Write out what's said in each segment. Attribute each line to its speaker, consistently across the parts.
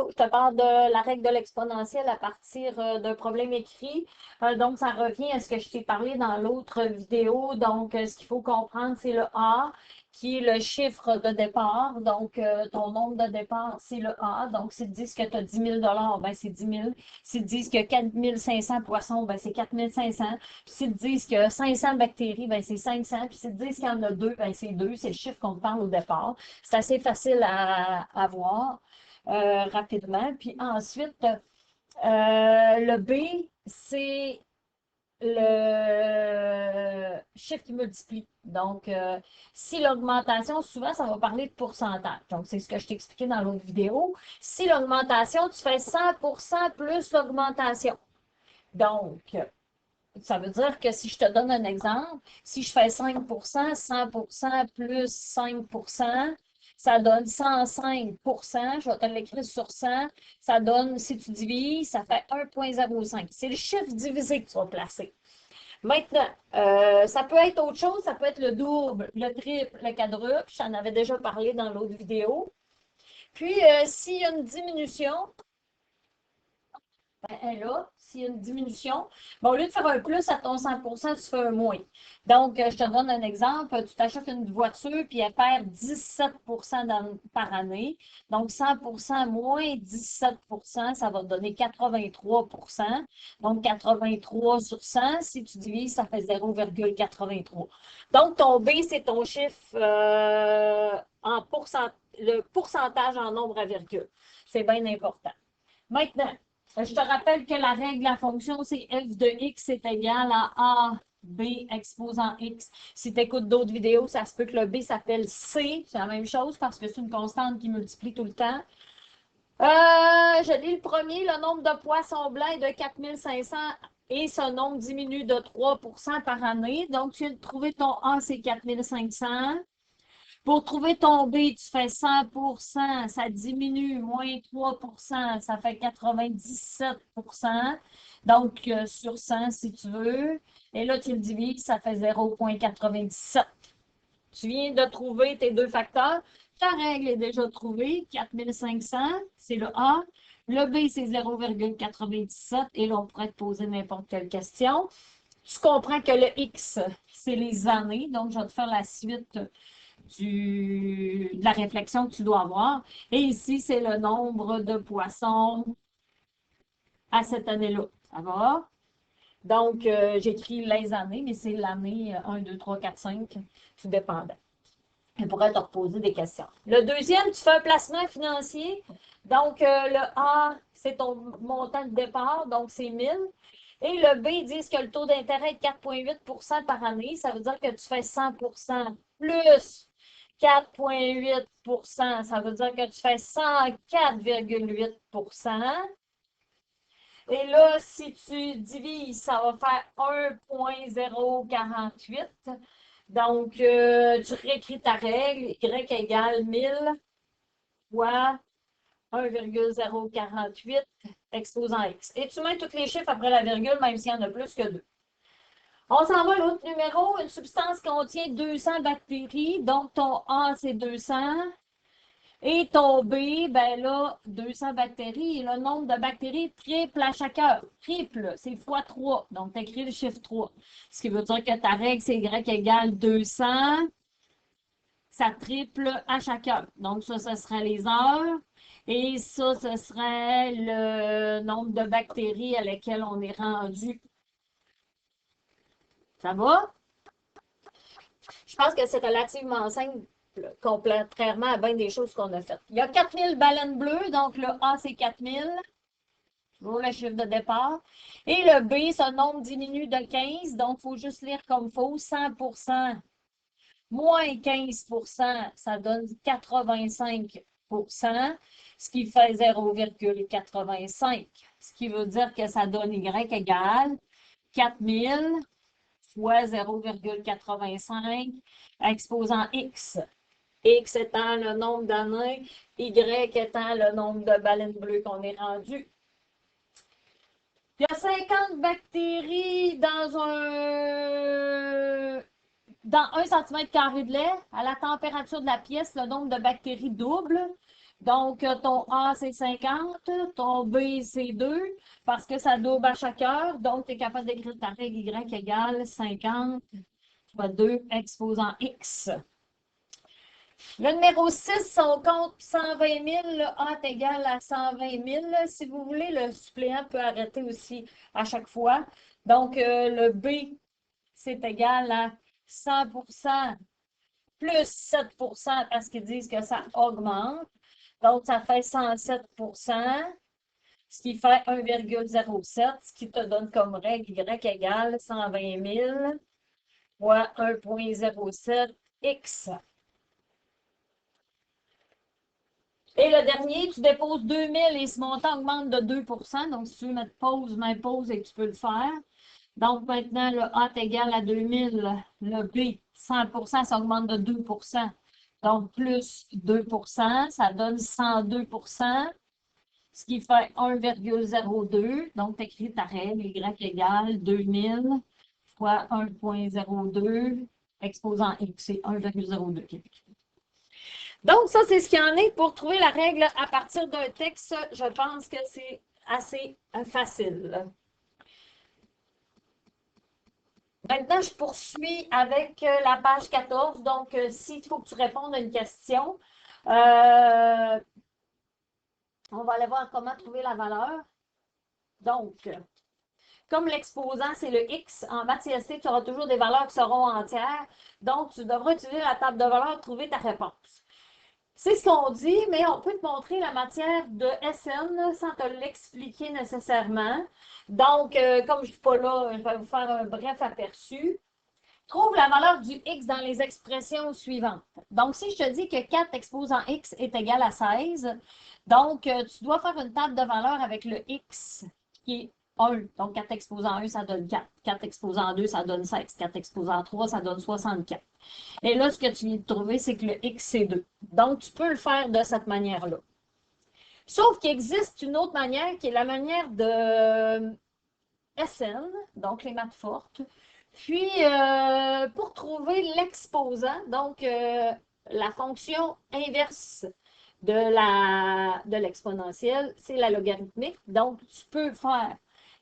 Speaker 1: vidéo, je te parle de la règle de l'exponentielle à partir d'un problème écrit. Donc, ça revient à ce que je t'ai parlé dans l'autre vidéo. Donc, ce qu'il faut comprendre, c'est le A, qui est le chiffre de départ. Donc, ton nombre de départ, c'est le A. Donc, s'ils te disent que tu as 10 000 ben c'est 10 000. S'ils te disent que 4 500 poissons, ben c'est 4 500. Puis s'ils te disent que 500 bactéries, ben c'est 500. Puis s'ils te disent qu'il y en a 2, ben c'est 2. C'est le chiffre qu'on te parle au départ. C'est assez facile à voir rapidement. Puis ensuite, le B, c'est le chiffre qui multiplie. Donc, si l'augmentation, souvent, ça va parler de pourcentage. Donc, c'est ce que je t'ai expliqué dans l'autre vidéo. Si l'augmentation, tu fais 100% plus l'augmentation. Donc, ça veut dire que si je te donne un exemple, si je fais 5%, 100% plus 5%, ça donne 105%. Je vais te l'écrire sur 100. Ça donne, si tu divises, ça fait 1,05. C'est le chiffre divisé que tu vas placer. Maintenant, ça peut être autre chose. Ça peut être le double, le triple, le quadruple. J'en avais déjà parlé dans l'autre vidéo. Puis, s'il y a une diminution, ben, là, s'il y a une diminution, ben, au lieu de faire un plus à ton 100%, tu fais un moins. Donc, je te donne un exemple. Tu t'achètes une voiture, puis elle perd 17% par année. Donc, 100% moins 17%, ça va te donner 83%. Donc, 83 sur 100, si tu divises, ça fait 0,83. Donc, ton B, c'est ton chiffre le pourcentage en nombre à virgule. C'est bien important. Maintenant, je te rappelle que la règle de la fonction, c'est f de x est égal à a, b exposant x. Si tu écoutes d'autres vidéos, ça se peut que le b s'appelle c. C'est la même chose parce que c'est une constante qui multiplie tout le temps. Je lis le premier. Le nombre de poissons blancs est de 4500 et ce nombre diminue de 3% par année. Donc, tu viens de trouver ton A, c'est 4500. Pour trouver ton B, tu fais 100%, ça diminue, moins 3%, ça fait 97%. Donc, sur 100, si tu veux. Et là, tu le divises, ça fait 0,97. Tu viens de trouver tes deux facteurs. Ta règle est déjà trouvée, 4500, c'est le A. Le B, c'est 0,97. Et là, on pourrait te poser n'importe quelle question. Tu comprends que le X, c'est les années. Donc, je vais te faire la suite de la réflexion que tu dois avoir. Et ici, c'est le nombre de poissons à cette année-là. Ça va? Donc, j'écris les années, mais c'est l'année 1, 2, 3, 4, 5, tout dépendant. Elle pourrait te reposer des questions. Le deuxième, tu fais un placement financier. Donc, le A, c'est ton montant de départ, donc c'est 1000. Et le B, ils disent que le taux d'intérêt est de 4,8% par année. Ça veut dire que tu fais 100% plus 4,8%. Ça veut dire que tu fais 104,8%. Et là, si tu divises, ça va faire 1,048. Donc, tu réécris ta règle, y égale 1000 fois 1,048 exposant x. Et tu mets tous les chiffres après la virgule, même s'il y en a plus que 2. On s'en va à l'autre numéro. Une substance contient 200 bactéries. Donc, ton A, c'est 200. Et ton B, ben là, 200 bactéries. Et le nombre de bactéries triple à chaque heure. Triple, c'est fois 3. Donc, tu écris le chiffre 3. Ce qui veut dire que ta règle, c'est y égale 200. Ça triple à chaque heure. Donc, ça, ce serait les heures. Et ça, ce serait le nombre de bactéries à lesquelles on est rendu. Ça va? Je pense que c'est relativement simple, contrairement à bien des choses qu'on a faites. Il y a 4000 baleines bleues, donc le A, c'est 4000. Toujours le chiffre de départ. Et le B, ce nombre diminue de 15, donc il faut juste lire comme faux. 100% moins 15%, ça donne 85%, ce qui fait 0,85. Ce qui veut dire que ça donne Y égale 4000 fois 0,85 exposant X. X étant le nombre d'années, Y étant le nombre de baleines bleues qu'on est rendu. Il y a 50 bactéries dans un centimètre carré de lait. À la température de la pièce, le nombre de bactéries double. Donc, ton A, c'est 50, ton B, c'est 2, parce que ça double à chaque heure. Donc, tu es capable d'écrire ta règle Y égale 50 fois 2 exposant X. Le numéro 6, on compte 120 000. Le A est égal à 120 000. Si vous voulez, le suppléant peut arrêter aussi à chaque fois. Donc, le B, c'est égal à 100% plus 7% parce qu'ils disent que ça augmente. Donc, ça fait 107%, ce qui fait 1,07, ce qui te donne comme règle Y égale 120 000 fois 1,07 X. Et le dernier, tu déposes 2000 et ce montant augmente de 2%. Donc, si tu veux mettre pause, mets pause et tu peux le faire. Donc, maintenant, le A est égal à 2000. Le B, 100%, ça augmente de 2%. Donc, plus 2%, ça donne 102%, ce qui fait 1,02. Donc, tu écris ta règle, Y égale 2000 fois 1,02 exposant X, c'est 1,02. Donc, ça, c'est ce qu'il y en est pour trouver la règle à partir d'un texte. Je pense que c'est assez facile. Maintenant, je poursuis avec la page 14. Donc, s'il faut que tu répondes à une question, on va aller voir comment trouver la valeur. Donc, comme l'exposant, c'est le X, en maths CST, tu auras toujours des valeurs qui seront entières. Donc, tu devras utiliser la table de valeurs pour trouver ta réponse. C'est ce qu'on dit, mais on peut te montrer la matière de SN sans te l'expliquer nécessairement. Donc, comme je ne suis pas là, je vais vous faire un bref aperçu. Trouve la valeur du X dans les expressions suivantes. Donc, si je te dis que 4 exposant X est égal à 16, donc tu dois faire une table de valeurs avec le X qui est 1. Donc, 4 exposant 1, ça donne 4. 4 exposant 2, ça donne 16. 4 exposant 3, ça donne 64. Et là, ce que tu viens de trouver, c'est que le X, c'est 2. Donc, tu peux le faire de cette manière-là. Sauf qu'il existe une autre manière qui est la manière de SN, donc les maths fortes. Puis, pour trouver l'exposant, donc la fonction inverse de l'exponentielle, c'est la logarithmique. Donc, tu peux faire.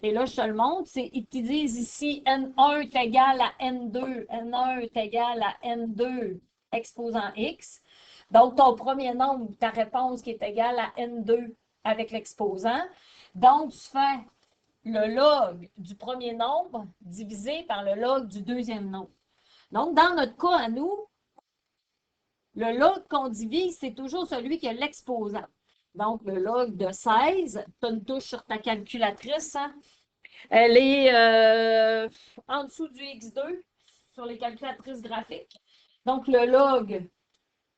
Speaker 1: Et là, je te le montre. Ils te disent ici N1 est égal à N2. N1 est égal à N2 exposant X. Donc, ton premier nombre, ta réponse qui est égale à N2 avec l'exposant. Donc, tu fais le log du premier nombre divisé par le log du deuxième nombre. Donc, dans notre cas à nous, le log qu'on divise, c'est toujours celui qui a l'exposant. Donc, le log de 16, tu as une touche sur ta calculatrice, hein? Elle est en dessous du X2 sur les calculatrices graphiques. Donc, le log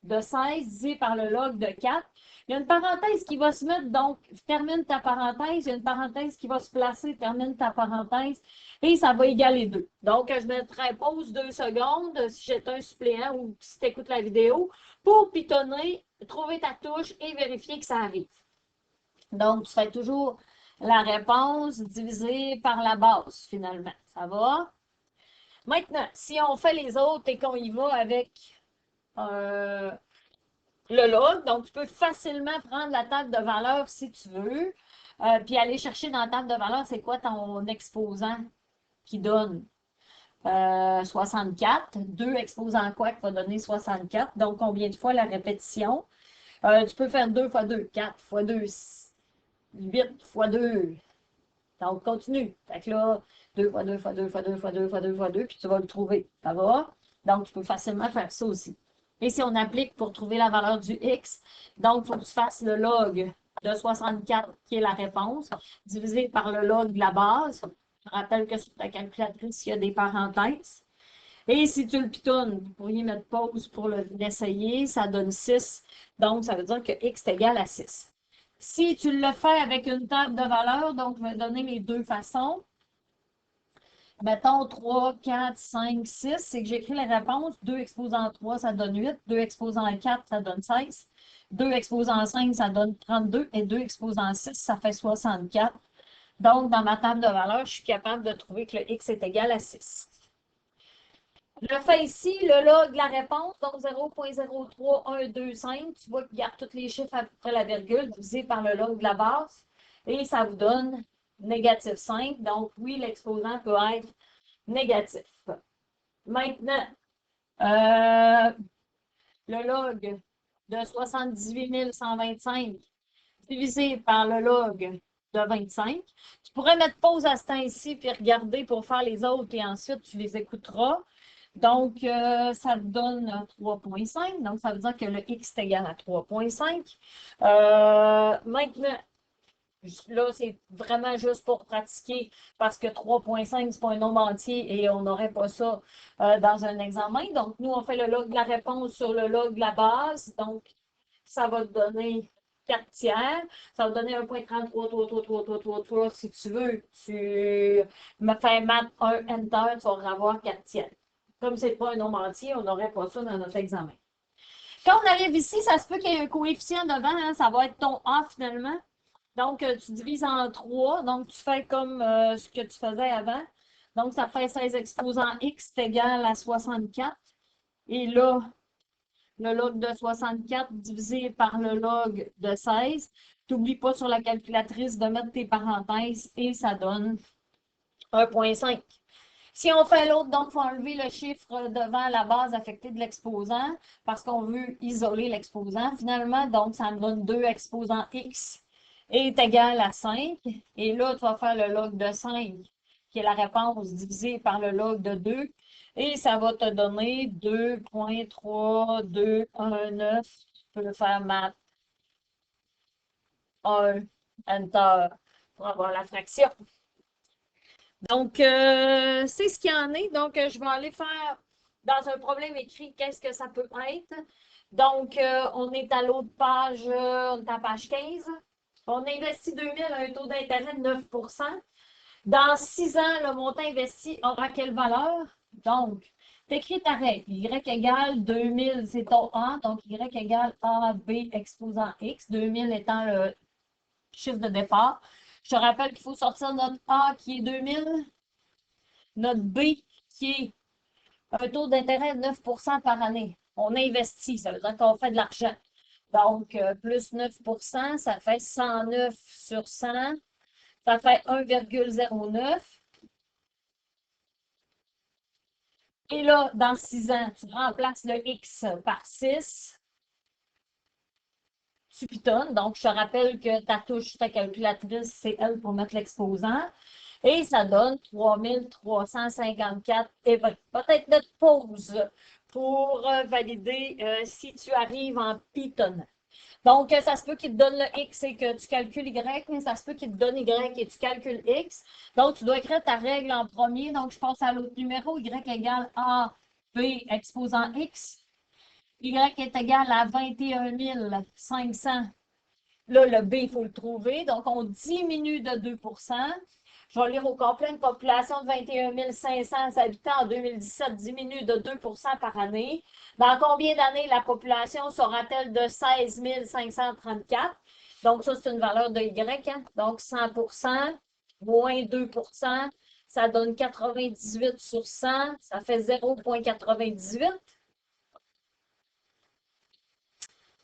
Speaker 1: de 16 divisé par le log de 4. Il y a une parenthèse qui va se mettre, donc termine ta parenthèse. Il y a une parenthèse qui va se placer, termine ta parenthèse. Et ça va égaler 2. Donc, je mettrai pause 2 secondes si j'étais un suppléant ou si tu écoutes la vidéo pour pitonner, trouver ta touche et vérifier que ça arrive. Donc, tu fais toujours la réponse divisée par la base, finalement. Ça va? Maintenant, si on fait les autres et qu'on y va avec le log, donc tu peux facilement prendre la table de valeur si tu veux, puis aller chercher dans la table de valeur, c'est quoi ton exposant qui donne 64. 2 exposant quoi qui va donner 64. Donc, combien de fois la répétition? Tu peux faire 2 fois 2, 4 fois 2, 8 fois 2. Donc, continue. Fait que là, 2 fois 2 fois 2 fois 2 fois 2 fois 2 fois 2, puis tu vas le trouver. Ça va? Donc, tu peux facilement faire ça aussi. Et si on applique pour trouver la valeur du X, donc, il faut que tu fasses le log de 64, qui est la réponse, divisé par le log de la base. Je rappelle que sur ta calculatrice, il y a des parenthèses. Et si tu le pitonnes, vous pourriez mettre pause pour l'essayer, ça donne 6. Donc, ça veut dire que X est égal à 6. Si tu le fais avec une table de valeurs, donc je vais donner les deux façons. Mettons 3, 4, 5, 6, c'est que j'écris les réponses. 2 exposant 3, ça donne 8. 2 exposant 4, ça donne 16. 2 exposant 5, ça donne 32. Et 2 exposant 6, ça fait 64. Donc, dans ma table de valeurs, je suis capable de trouver que le X est égal à 6. Le fait ici, le log de la réponse, donc 0,03125, tu vois qu'il garde tous les chiffres après la virgule, divisé par le log de la base, et ça vous donne négatif 5. Donc, oui, l'exposant peut être négatif. Maintenant, le log de 78 125 divisé par le log de 25. Tu pourrais mettre pause à ce temps-ci puis regarder pour faire les autres et ensuite tu les écouteras. Donc, ça te donne 3,5. Donc, ça veut dire que le x est égal à 3,5. Maintenant, là, c'est vraiment juste pour pratiquer parce que 3,5, ce n'est pas un nombre entier et on n'aurait pas ça dans un examen. Donc, nous, on fait le log de la réponse sur le log de la base. Donc, ça va te donner 4 tiers. Ça va te donner 1,33 si tu veux. Tu me fais math 1 enter, tu vas avoir 4 tiers. Comme ce n'est pas un nombre entier, on n'aurait pas ça dans notre examen. Quand on arrive ici, ça se peut qu'il y ait un coefficient devant, hein, ça va être ton A finalement. Donc, tu divises en 3, donc tu fais comme ce que tu faisais avant. Donc, ça fait 16 exposant x est égal à 64. Et là, le log de 64 divisé par le log de 16. N'oublie pas sur la calculatrice de mettre tes parenthèses et ça donne 1,5. Si on fait l'autre, donc, il faut enlever le chiffre devant la base affectée de l'exposant parce qu'on veut isoler l'exposant. Finalement, donc, ça me donne 2 exposants x est égal à 5. Et là, tu vas faire le log de 5, qui est la réponse divisée par le log de 2. Et ça va te donner 2,3219. Tu peux le faire math 1, enter, pour avoir la fraction. Donc, c'est ce qu'il y en est. Donc, je vais aller faire dans un problème écrit qu'est-ce que ça peut être. Donc, on est à l'autre page, on est à page 15. On investit 2000 à un taux d'intérêt de 9 Dans 6 ans, le montant investi aura quelle valeur? Donc, tu écris ta règle. Y égale 2000, c'est ton A. Donc, Y égale AB exposant X. 2000 étant le chiffre de départ. Je te rappelle qu'il faut sortir notre A qui est 2000, notre B qui est un taux d'intérêt de 9 par année. On investit, ça veut dire qu'on fait de l'argent. Donc, plus 9 ça fait 109 sur 100. Ça fait 1,09. Et là, dans 6 ans, tu remplaces le X par 6. Tu pitonnes. Donc, je te rappelle que ta touche, ta calculatrice, c'est elle pour mettre l'exposant. Et ça donne 3354 et 20. Peut-être notre pause pour valider si tu arrives en pitonnant. Donc, ça se peut qu'il te donne le X et que tu calcules Y, mais ça se peut qu'il te donne Y et tu calcules X. Donc, tu dois écrire ta règle en premier. Donc, je passe à l'autre numéro. Y égale A, B exposant X. Y est égal à 21 500. Là, le B, il faut le trouver. Donc, on diminue de 2 Je vais lire au complet. Une population de 21 500 habitants en 2017 diminue de 2 par année. Dans combien d'années la population sera-t-elle de 16 534? Donc, ça, c'est une valeur de Y. Hein? Donc, 100 moins 2 ça donne 98 sur 100. Ça fait 0,98.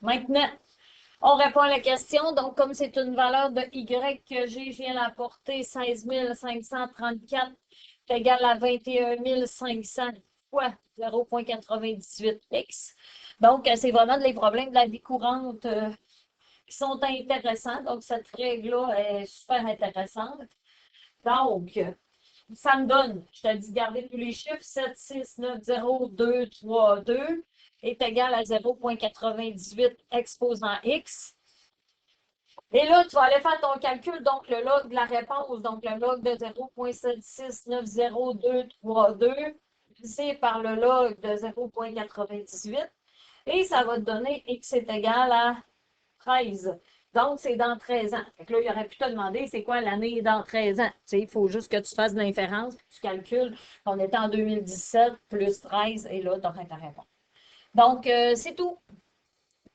Speaker 1: Maintenant, on répond à la question. Donc, comme c'est une valeur de Y que j'ai, je viens la porter 16 534 est égal à 21 500 fois 0,98x. Donc, c'est vraiment les problèmes de la vie courante qui sont intéressants. Donc, cette règle-là est super intéressante. Donc, ça me donne, je te dis, garder tous les chiffres, 7, 6, 9, 0, 2, 3, 2 est égal à 0,98 exposant x. Et là, tu vas aller faire ton calcul, donc le log de la réponse, donc le log de 0,7690232 divisé par le log de 0,98 et ça va te donner x est égal à 13. Donc, c'est dans 13 ans. Fait que là, il aurait pu te demander c'est quoi l'année dans 13 ans. Tu sais, il faut juste que tu fasses de l'inférence, que tu calcules qu'on était en 2017 plus 13 et là, tu aurais ta réponse. Donc, c'est tout.